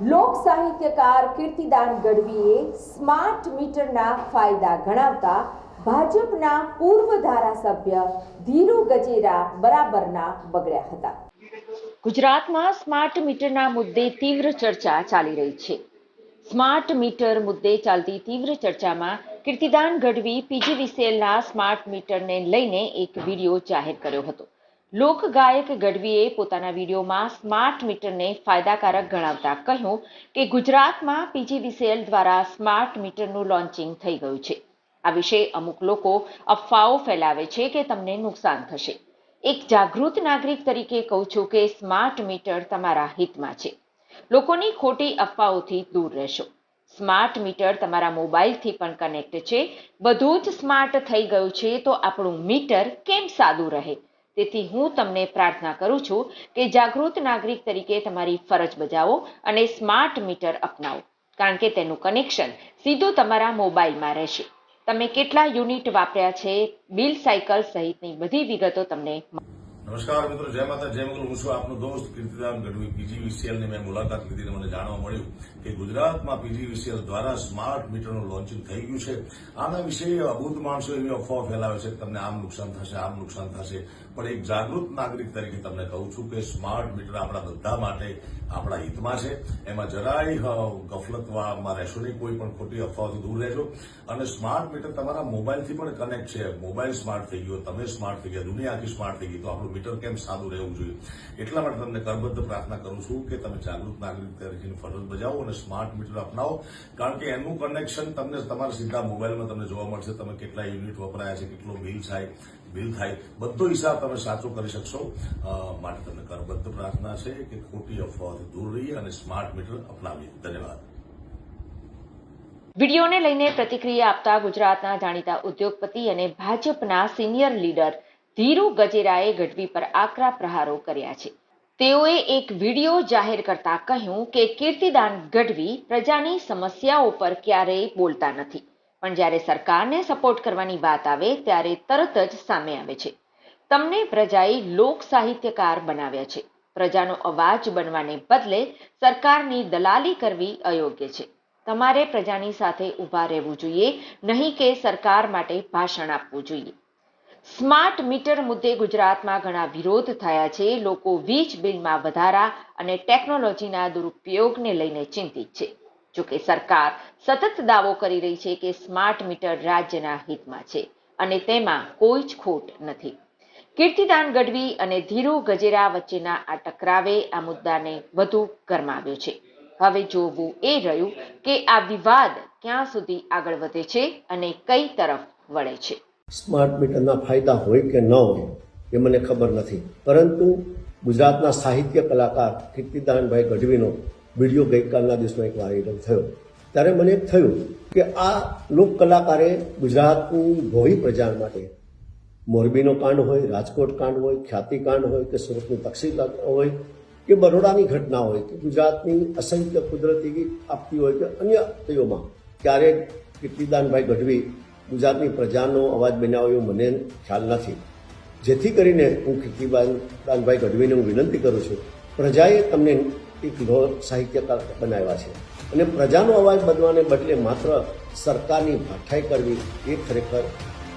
લોક સાહિત્યકાર કીર્તિદાન ગઢવીએ સ્માર્ટ મીટરના ફાયદા ગણાવતા ભાજપના પૂર્વ ધારાસભ્ય ધીરુ ગજેરા બરાબરના બગડ્યા હતા। ગુજરાતમાં સ્માર્ટ મીટરના મુદ્દે તીવ્ર ચર્ચા ચાલી રહી છે। સ્માર્ટ મીટર મુદ્દે ચાલતી તીવ્ર ચર્ચામાં કીર્તિદાન ગઢવી પીજીવીસીએલના સ્માર્ટ મીટરને લઈને એક વિડીયો જાહેર કર્યો હતો। લોકગાયક ગઢવીએ પોતાના વિડીયોમાં સ્માર્ટ મીટરને ફાયદાકારક ગણાવતા કહ્યું કે ગુજરાતમાં પીજીવીસીએલ દ્વારા સ્માર્ટ મીટરનું લોન્ચિંગ થઈ ગયું છે। આ વિશે અમુક લોકો અફવાઓ ફેલાવે છે કે તમને નુકસાન થશે। એક જાગૃત નાગરિક તરીકે કહું છું કે સ્માર્ટ મીટર તમારા હિતમાં છે। લોકોની ખોટી અફવાઓથી દૂર રહેશો। સ્માર્ટ મીટર તમારા મોબાઈલથી પણ કનેક્ટ છે। બધું જ સ્માર્ટ થઈ ગયું છે તો આપણું મીટર કેમ સાદું રહે? તેથી હું તમને પ્રાર્થના કરું છું કે જાગૃત નાગરિક તરીકે તમારી ફરજ બજાવો અને સ્માર્ટ મીટર અપનાવો, કારણ કે તેનું કનેક્શન સીધું તમારા મોબાઈલમાં રહેશે। તમે કેટલા યુનિટ વાપર્યા છે, બિલ સાયકલ સહિતની બધી વિગતો તમને। નમસ્કાર મિત્રો, જય માતા જય મંગલ। હું છું આપનો દોસ્ત કીર્તિદાન ગઢવી। પીજીવીસીએલની મેં મુલાકાત લીધી અને મને જાણવા મળ્યું કે ગુજરાતમાં પીજીવીસીએલ દ્વારા સ્માર્ટ મીટરનું લોન્ચિંગ થઈ ગયું છે। આના વિશે અબૂધ માણસો એવી અફવાઓ ફેલાવે છે કે તમને આમ નુકસાન થશે, આમ નુકસાન થશે, પણ એક જાગૃત નાગરિક તરીકે તમને કહું છું કે સ્માર્ટ મીટર આપણા બધા માટે આપણા હિતમાં છે। એમાં જરાય ગફલતમાં રહેશો નહીં, કોઈ પણ ખોટી અફવાઓથી દૂર રહેજો। અને સ્માર્ટ મીટર તમારા મોબાઈલથી પણ કનેક્ટ છે। મોબાઈલ સ્માર્ટ થઈ ગયો, તમે સ્માર્ટ થઈ ગયા, દુનિયા આખી સ્માર્ટ થઈ ગઈ, તો આપણું મીટર કેમ સાદું રહેવું જોઈએ? એટલા માટે તમને કરબદ્ધ પ્રાર્થના કરું છું કે તમે જાગૃત નાગરિક તરીકેની ફરજ બજાવો અને સ્માર્ટ મીટર અપનાવો, કારણ કે એનું કનેક્શન તમને તમારા સીધા મોબાઈલમાં તમને જોવા મળશે। તમે કેટલા યુનિટ વપરાયા છે, કેટલો બિલ થાય, બધો હિસાબ તમે સાચો કરી શકશો। માટે તમને કરબદ્ધ પ્રાર્થના છે કે ખોટી અફવાઓથી દૂર રહીએ અને સ્માર્ટ મીટર અપનાવીએ। ધન્યવાદ। વિડીયોને લઈને પ્રતિક્રિયા આપતા ગુજરાતના જાણીતા ઉદ્યોગપતિ અને ભાજપના સિનિયર લીડર ધીરુ ગજેરાએ ગઢવી પર આકરા પ્રહારો કર્યા છે। તેઓએ એક વિડીયો જાહેર કરતા કહ્યું કે કીર્તિદાન ગઢવી પ્રજાની સમસ્યાઓ પર ક્યારેય બોલતા નથી, પણ જ્યારે સરકારને સપોર્ટ કરવાની વાત આવે ત્યારે તરત જ સામે આવે છે। તમને પ્રજાએ લોક સાહિત્યકાર બનાવ્યા છે। પ્રજાનો અવાજ બનવાને બદલે સરકારની દલાલી કરવી અયોગ્ય છે। તમારે પ્રજાની સાથે ઊભા રહેવું જોઈએ, નહીં કે સરકાર માટે ભાષણ આપવું જોઈએ। સ્માર્ટ મીટર મુદ્દે ગુજરાતમાં ઘણા વિરોધ થયા છે। લોકો વીજ બિલમાં વધારા અને ટેકનોલોજીના દુરુપયોગને લઈને ચિંતિત છે। જોકે સરકાર સતત દાવો કરી રહી છે કે સ્માર્ટ મીટર રાજ્યના હિતમાં છે અને તેમાં કોઈ જ ખોટ નથી। કીર્તિદાન ગઢવી અને ધીરુ ગજેરા વચ્ચેના આ ટકરાવે આ મુદ્દાને વધુ ગરમાવ્યો છે। હવે જોવું એ રહ્યું કે આ વિવાદ ક્યાં સુધી આગળ વધે છે અને કઈ તરફ વળે છે। સ્માર્ટ મીટરના ફાયદા હોય કે ન હોય એ મને ખબર નથી, પરંતુ ગુજરાતના સાહિત્ય કલાકાર કીર્તિદાનભાઈ ગઢવીનો વિડીયો ગઈકાલના દિવસમાં એક વાયરલ થયો, ત્યારે મને એમ થયું કે આ લોક કલાકારે ગુજરાતની ભોળી પ્રજા માટે મોરબીનો કાંડ હોય, રાજકોટ કાંડ હોય, ખ્યાતિ કાંડ હોય કે સુરતની તકસીર હોય કે બરોડાની ઘટના હોય કે ગુજરાતની અસંખ્ય કુદરતી આપતી હોય કે અન્ય આપત્તિઓમાં ક્યારેક કીર્તિદાનભાઈ ગઢવી ગુજરાતની પ્રજાનો અવાજ બનાવ્યો એવું મને ખ્યાલ નથી। જેથી કરીને હું કીર્તિદાનભાઈ ગઢવીને હું વિનંતી કરું છું, પ્રજાએ તમને એક સાહિત્યકાર બનાવ્યા છે અને પ્રજાનો અવાજ બનવાને બદલે માત્ર સરકારની ભાઠાઈ કરવી એ ખરેખર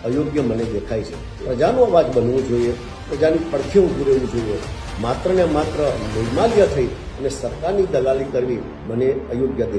અયોગ્ય મને દેખાય છે। પ્રજાનો અવાજ બનવો જોઈએ, પ્રજાની પડખે ઊભું રહેવું જોઈએ। માત્ર ને માત્ર નિર્માલ્ય થઈ અને સરકારની દલાલી કરવી મને અયોગ્ય દેખાય।